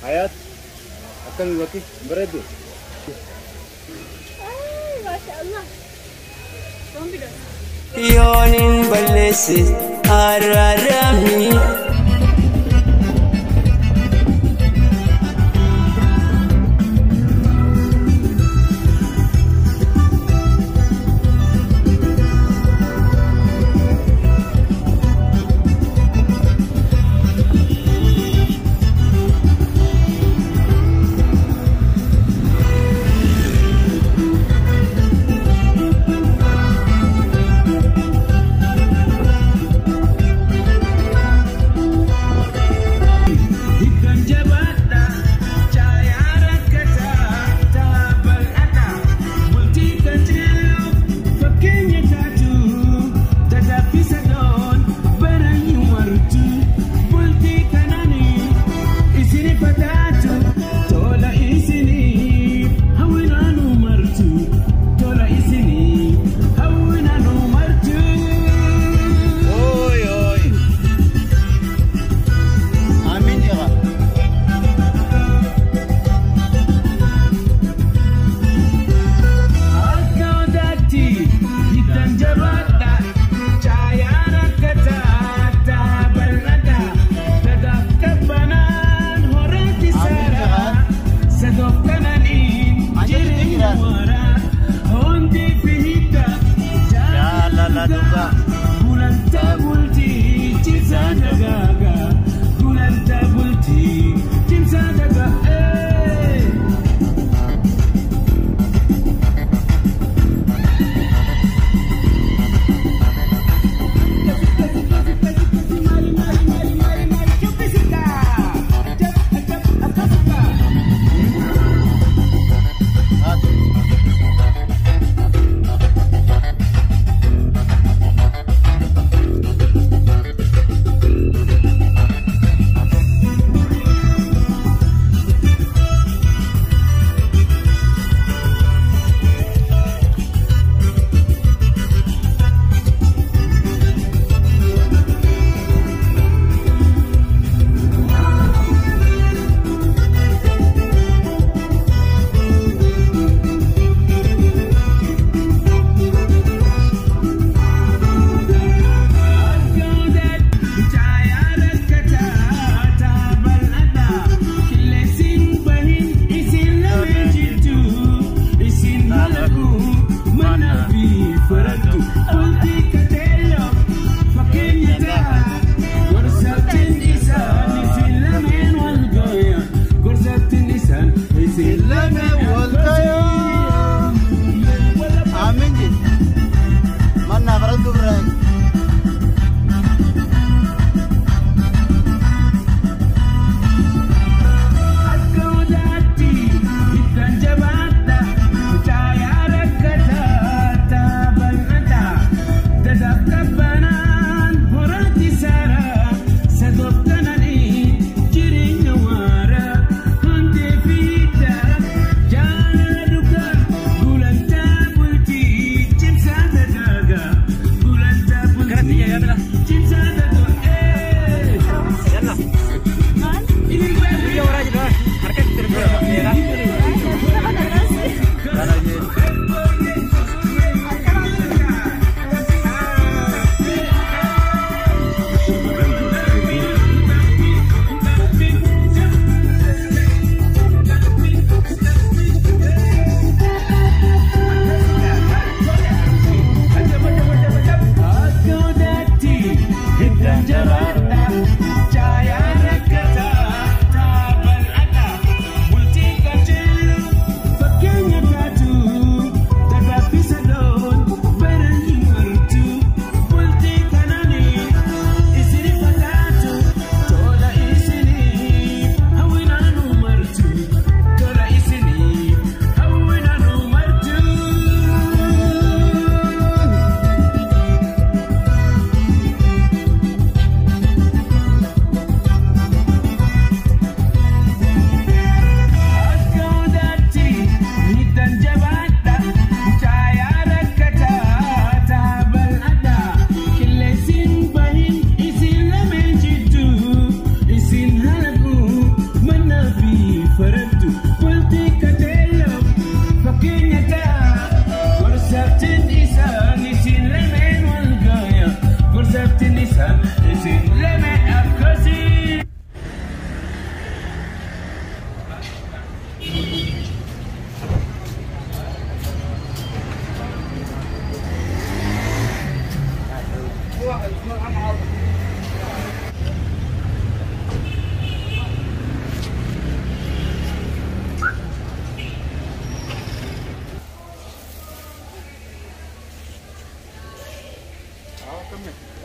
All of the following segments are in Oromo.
Hayat akan laki beredu. Masya Allah. Kamu tidak? Yonin balesi ararami.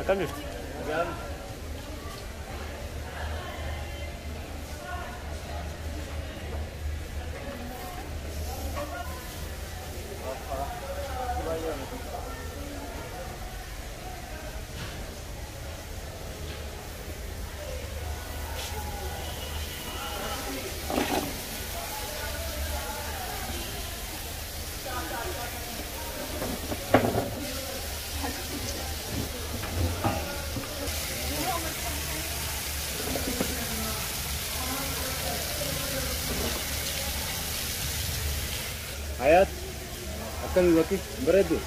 أكمل. Hayat, akan lagi beredu.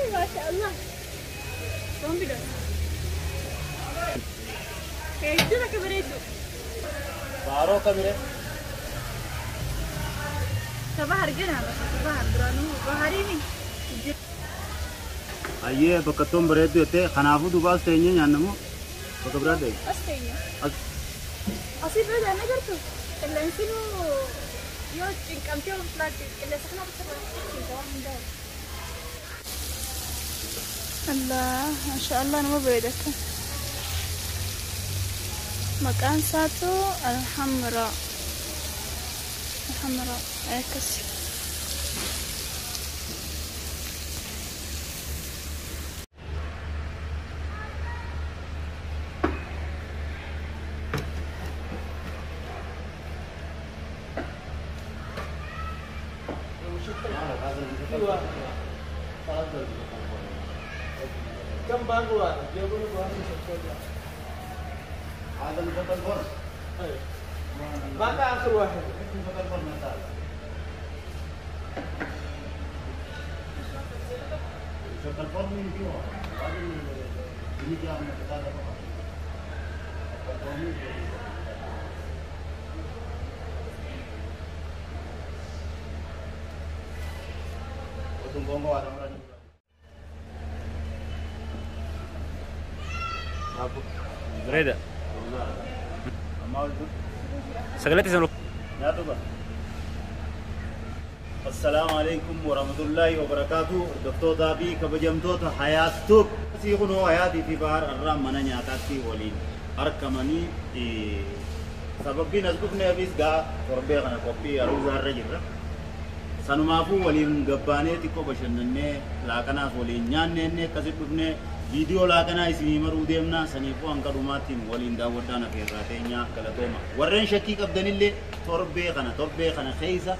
Masya Allah. Zombie dong. Kayak itu lah kabar itu. Baru kamera. Sabah harga dah, sabah beranu hari ini. Aye, beketum beredu itu. Kanafu dubas tehnya nyanmu. Betul berada. Pastinya. Asih berada aja tuh. Kalian sih yo cincang cium pelatih. Kalian sekarang apa sih? Allah, Masya Allah nama beredar. Makan satu alhamra. Alhamra, kasih. كم باقوا جابوا له واحد هذا البطل بون. باقي اخر واحد البطل بون مثال. البطل بون من جوا. ini dia yang kita ada apa? Tunggu ada orang. Apa? Bereda. Mau itu. Segala tisu. Ya tuh Pak. Assalamualaikum warahmatullahi wabarakatuh. Doktor Dabi kabajamtoota hayaattuk. Si kuno hayaati fi bahar arram mana nyaatatti waliin. Arkamani sababbiin as dhufne abis gaa torbee kana qophii aruuzaarra jirra. Sanumaafu waliin gabbaanee xiqqoo bashannannee laaqanaaf waliin nyaannee akkasitti dhufnee viidiyoo laaqanaa isinii maruu deemna saniifuu hanga dhumaatiin waliin daawwadhaan afeerraa teenyaa galatooma. Warreen shakkii qabdanillee torbee kana keessa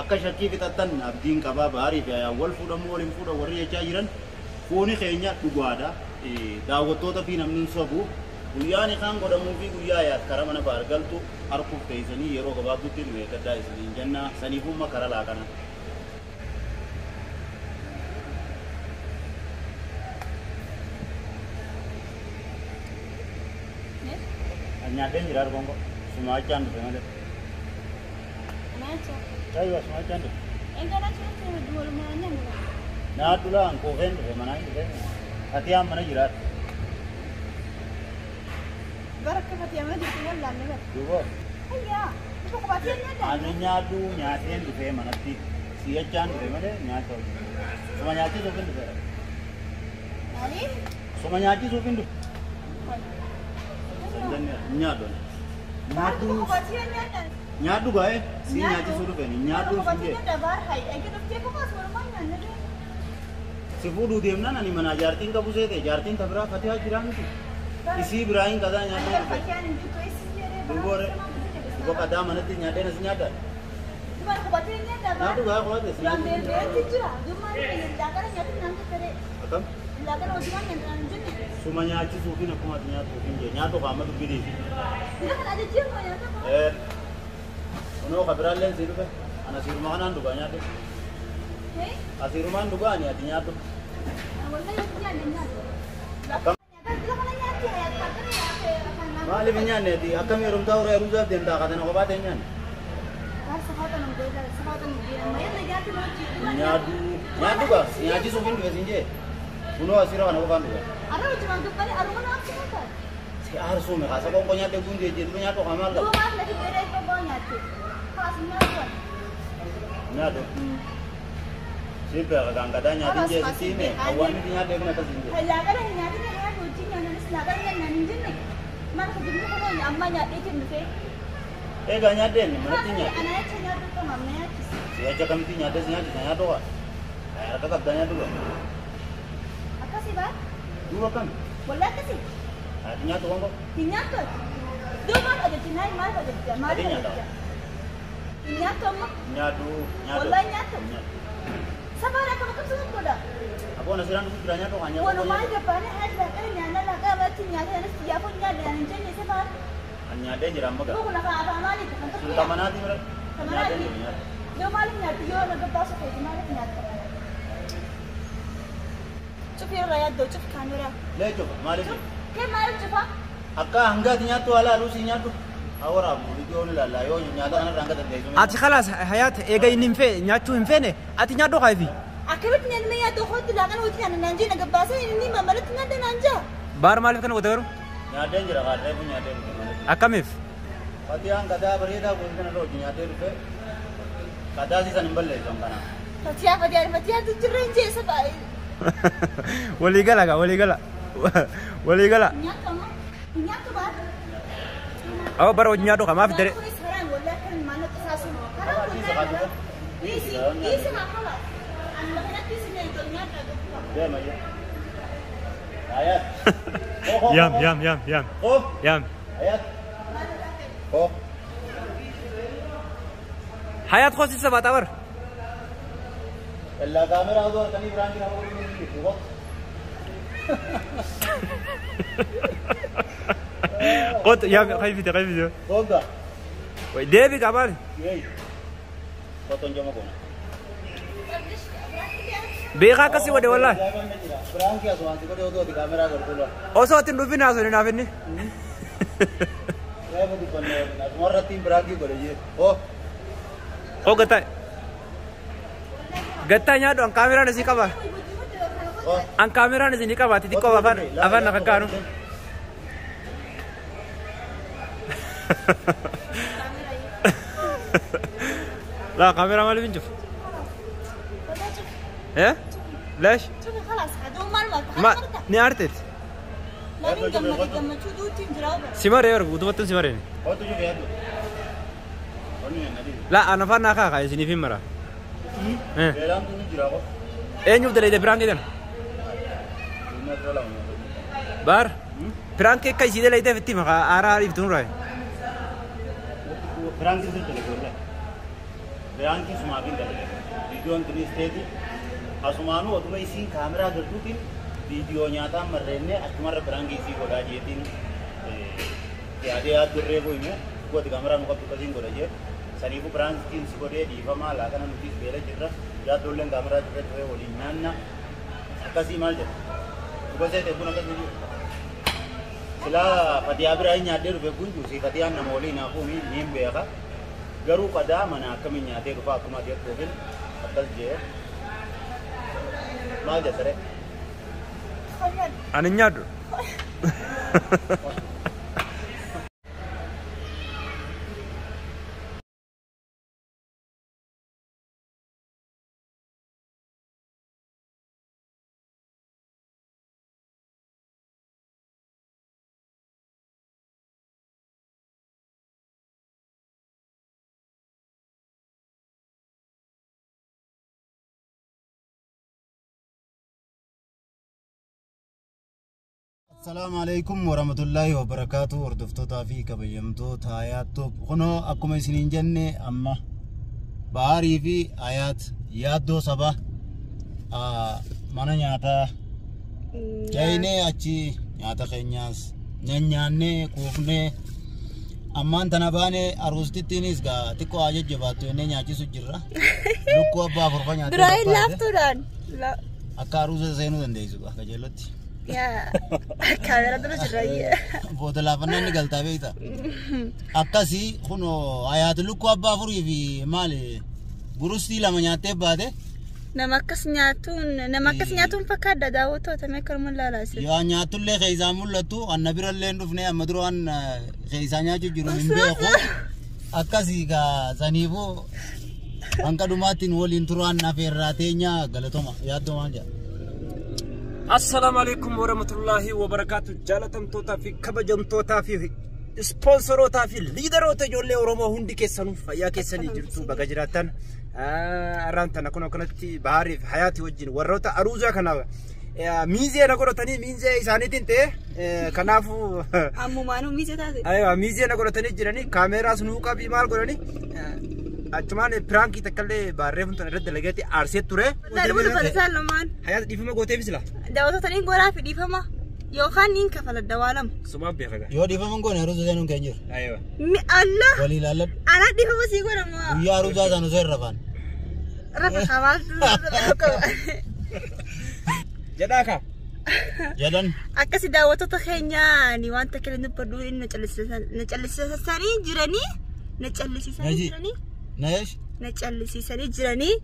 akka shakkii fixattan abdiin qabaa baarii fi wal fuudhamuu waliin fuudha warri jechaa jiran fooni keenya dhugaadha. Daawwattoota fi namni sobu guyyaan kan godhamuu fi guyyaa yaad karaa mana baargaltu harkuuf teessanii yeroo gabaabduutti nu eeggadhaa isiniin jenna saniifuu makara laaqana. Nyadeng jirar bongko, semua can tu mana? Macam. Cayu semua can tu. Enggak nak cuma dua lumayan ni. Nah tu lah angko kan tu mana itu? Hati am mana jirar? Barak ke hati am ada tinggal dalam ni. Dua. Ayah, itu kebajikan ada. Anu nyadu nyaden tu mana ti? Sia can tu mana? Nyatu. Semua nyati tu kan tu. Nani? Semua nyati tu kan tu. Nyadu. Nyadu. Kebajikan ada. Nyadu gaya, si nyati suruh kan? Nyadu sini. Kebajikan ada bar hai. Agar tu tiap apa semua mana ni? Si fudu dia mana ni mana jartin ka pusat eh jartin tabra fatih jiran tu. Isi berain kada nyadu. Kebajikan itu isi dia. Dua kada mana ti nyade nasi nyada. Cuma kebajikan ada bar. Nyadu gaya kuat Bulan dia tu cuma ni lakukan nyatu nanti tere. Akam? Lakukan ujungan yang lanjut ni. Semua nyati sufi nak kuat nyatu pinje nyatu kamu tu bidi. Dia kan ada jiwa yang Uno kabral len siru pe. Anak siru makanan tu banyak tu. Hei? Asiru man tu banyak nyati nyatu. Wala yung yan, yan. Akam? Mali binyan ni di akam yung rumtau ray ruzab din ta kata nak baten yan. Nyadu, nyadu ba? Nyati sufi tu sinje. Kuno asira kan bukan juga. Ada cuma kembali aroma nafsu kan. Si arsu me kasa kong konya te bundi je dunya to kamal. Dua malam lagi beda itu bawanya tuh. Pas nyatu. Nyado. Siapa kadang kadangnya dinje sini. Awan ini nyade kena kesinje. Halaga dah nyatu ni hanya kucing yang nanti selaga ni nanti ni. Mana kejadian kalau yang amma nyade je mungkin. Gak nyade ni mana tinya. Anaknya cina tu tu mamanya. Si aja kami tinya ada sinya tinya doa. Air kakak tanya dulu. Apa sih bah? Dua kan. Boleh apa sih? Tinya tu kok. Tinya tu. Dua malam ada cina, malam ada cina, malam ada cina. Tinya tu mah. Nyadu. Boleh nyatu. Sabar aku makan susu kuda. Aku nasiran tu kiranya tu hanya. Walau malam depannya ada kan nyana laga macam nyana ada siapa nyana yang jenis sabar. Nyade jiram baga. Bukan nak apa mana itu kan? Sudah mana ti mereka? Kemana ni? Dua malam nyatu, yo nak bertasu ke mana nyatu. Cukup ya raya do cukup kamera. Le coba mari. Ke mari cukup. Akka hangga tinya tu ala lusinya tu. Awara video ni la yo nyada ana rangga tande. ati khalas hayat ega inimfe nyachu imfene ati nyado kaifi Akibat ni ni ya tu hot lagan hot kan nanti nak bahasa ini mamalat nanda nanja. bar malif kan godaru Nyade jira ka re punya de. akamif Pati ang kada berita pun kan lo nyade rupe. Kada si sanimbal le samana. Siapa dia? Mati tu cerenje sebab. wali gala wali gala Nyatu mah. Nyatu bah. aw baro nyado ka maaf dere Sekarang boleh kan mana tersasu. Karena isi masalah. Anda nak isi ni itu nyata. Dia maya. Ayat. yam Oh, yam ayat. Oh, hayat khosi se batabar ella kamera udah kani berangki nama ini tuh. qot yam kaifi Boga. wai debi kabar Yey. Foto jama kona. bega kasi wade wallahi Berangki asuhan sih kode udah di kamera gertulah. oso atin dubina so ni nafini Saya mau dipanggil. Semua tim berangki kode je. Oh, o gata nyado ang kamera na sikaba oh. ang kamera na sinikaba titiko avan nakakano la kamera malu binjuf ليش؟ شوفي خلاص هذا مرة ما نعرفت لكن لما تشوفوا تنجروا سمار يا رب ودوتن سمارين Oh, tujuh ya tuh. Oh, ini yang tadi. لا انا فانا خا سيني في مرة Belang tuh jirago. نيو دلي برانك دن Ini adalah. بار برانك كاي سيده ليته فتي ما ارا يفتون راي Berangki sih telepon. Berangki semakin telepon. Video yang tulis tadi. Asumanu waktu isi kamera gertukin video nyata merene asumar berangki isi kode ajetin. Ya dia atur rebo ini. Gua di kamera muka tukasin kode aja. Sani ku berangki isi kode di fama lah karena nulis bela cedera. Ya tulen kamera cedera rebo di nana. Kasih mal je. Gua saya telepon akan dulu. Sila pati abrai nyade rupe kunju si pati an namoli na aku mi nimbe ya garu pada mana kami nyade rupa aku mati aku atal je mal je sare انا نيادو Assalamualaikum warahmatullahi wabarakatuh. Hordoftoota fi kabajamtoota hayaatoof kunoo akkuma isiniin jenne amma baarii fi hayaat yaaddoo saba mana nyaataa jaynee achi nyaata keenyaas nyaanyaannee kuufnee ammaan tana baane aruustittiinis gaa xiqqoo haa jajjabaattu jennee nyaachisu jirra. Lukkuu abbaa afurfa nyaatee Biraay laaftuudhaan. akka aruusa seenuu dandeessu akka jeelotti. Yaa kaamera dura jirra. Foto laafannaan ni galtaa beekta. Akkasii kun hayaatu lukkuu abbaa afurii fi maali burustii lama nyaattee baate nama akkas nyaatuun fakkaadha daawwattoota meeqa nama laalaas. Yaa nyaatullee keessaa mul'atu anna birallee dhufnee amma duraan keessaa nyaachuu jiru hin beeku. Akkasii gaa saniifuu hanga dhumaatiin waliin turaan afeerraa teenya galatoma yaaddoo maal jedha. Assalamu alaikum warahmatullahi wabarakatuh. Jaalatamtootaa fi kabajamtootaa fi sponsorotaa fi liidaroota ijoollee Oromoo hundi keessanuu fayyaa keessanii jirtu baga jiraattan. Arraan tana kun akkanatti Baharii fi Hayaati wajjin warroota aruuzaa kana miizee na godhatanii miizee isaaniitiin ta'e kanaafuu ammumaanuu miizee taate. Aywa miizee na godhatanii jiranii kaameraas nuuqaa fi maal godhanii achumaan pirankii takkallee baarree funtan irratti dalageetti aarsee ture. Darbuu falisaa lamaan. Hayaati dhiifama gootee bisila. Daawwattootni goraa fi dhiifama yookaan niin kafala dawaalama. Sumaan beekaga. Yoo dhiifama goone aruuza seenuun keenya jiru. Aywa. Mi Allah. Walii laalladhu. Ana dhiifama sii godhama. Guyyaa aruuzaa sana osoo hin rafaan. Rafa kabaatu. Jedhaa kaa. Jedhan. Akkasi daawwattoota keenyaa ni wanta kale dubbadhu na callisiisanii jiranii. Neesh. Na callisiisanii jiranii.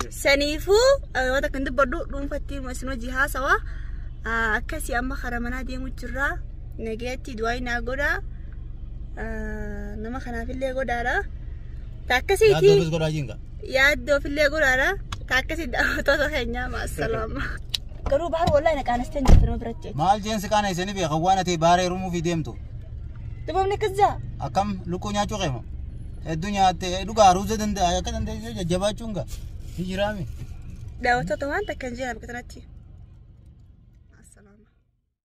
Saniifuu wanta kan dubbadhu dhuunfattii masinoo jihaasawaa. Akkasi amma karaa manaa deemu jirra. Nageetti du'aayi naa godha. Nama kanaafillee godhaadha. Takkasiiti. Yaaddoofis godhaa jinga. Yaaddoofillee godhaadha. Takkasi daawwattoota keenyaa maasalaama. Garuu bahar wallahi na qaanasteen jirtu nama biratti. Maal jeensi qaana isanii beeka waan ati baaree rumuu fi deemtu. Dubamni kazzaa. Akkam lukkuu nyaachuu qeema. Hedduu nyaattee dhugaa aruuza danda'a akka dandeessee jajjabaachuun gaa. Hijiraami. Daawwattoota waan takka hin jiran bakka kanatti.